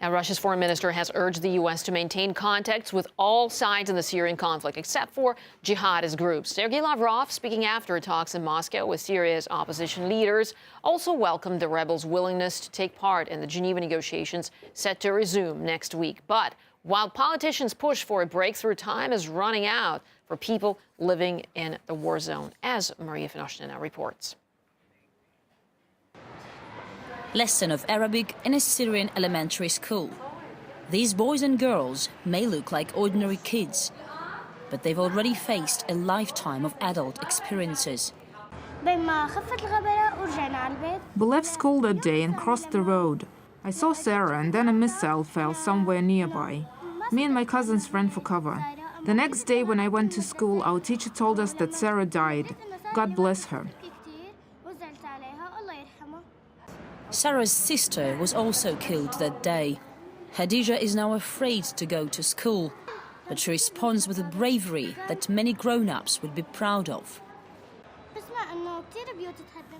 Now, Russia's foreign minister has urged the U.S. to maintain contacts with all sides in the Syrian conflict, except for jihadist groups. Sergey Lavrov, speaking after talks in Moscow with Syria's opposition leaders, also welcomed the rebels' willingness to take part in the Geneva negotiations set to resume next week. But while politicians push for a breakthrough, time is running out for people living in the war zone, as Maria Finoshina reports. Lesson of Arabic in a Syrian elementary school. These boys and girls may look like ordinary kids, but they've already faced a lifetime of adult experiences. We left school that day and crossed the road. I saw Sarah, and then a missile fell somewhere nearby. Me and my cousins ran for cover. The next day when I went to school, our teacher told us that Sarah died. God bless her. Sarah's sister was also killed that day. Hadija is now afraid to go to school, but she responds with a bravery that many grown-ups would be proud of.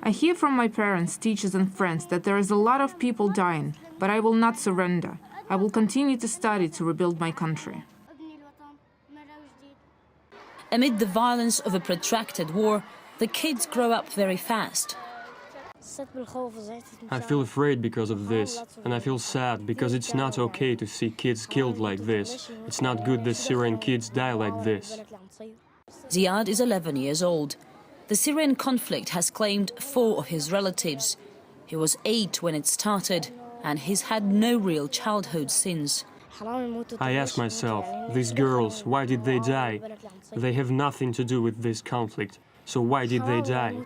I hear from my parents, teachers and friends that there is a lot of people dying, but I will not surrender. I will continue to study to rebuild my country. Amid the violence of a protracted war, the kids grow up very fast. I feel afraid because of this, and I feel sad because it's not okay to see kids killed like this. It's not good that Syrian kids die like this. Ziad is 11 years old. The Syrian conflict has claimed 4 of his relatives. He was 8 when it started, and he's had no real childhood since. I ask myself, these girls, why did they die? They have nothing to do with this conflict, so why did they die?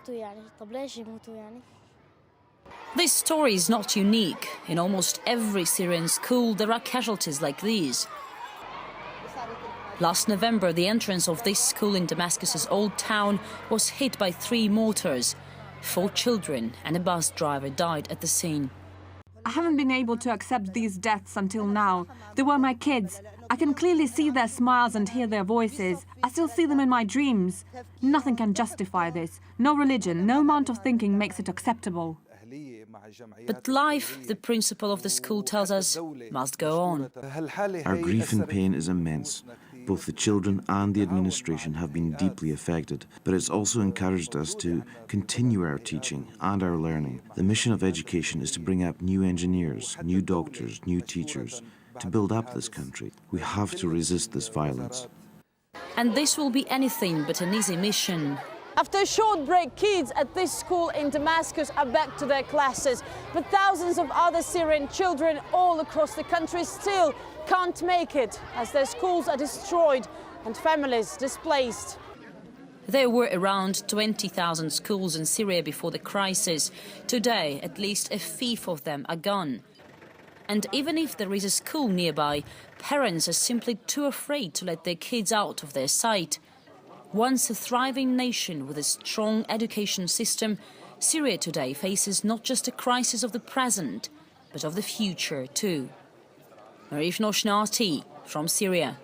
This story is not unique. In almost every Syrian school, there are casualties like these. Last November, the entrance of this school in Damascus's old town was hit by 3 mortars. 4 children and a bus driver died at the scene. I haven't been able to accept these deaths until now. They were my kids. I can clearly see their smiles and hear their voices. I still see them in my dreams. Nothing can justify this. No religion, no amount of thinking makes it acceptable. But life, the principal of the school tells us, must go on. Our grief and pain is immense. Both the children and the administration have been deeply affected, but it's also encouraged us to continue our teaching and our learning. The mission of education is to bring up new engineers, new doctors, new teachers, to build up this country. We have to resist this violence. And this will be anything but an easy mission. After a short break, kids at this school in Damascus are back to their classes. But thousands of other Syrian children all across the country still can't make it, as their schools are destroyed and families displaced. There were around 20,000 schools in Syria before the crisis. Today, at least a fifth of them are gone. And even if there is a school nearby, parents are simply too afraid to let their kids out of their sight. Once a thriving nation with a strong education system, Syria today faces not just a crisis of the present, but of the future too. Maria Finoshina from Syria.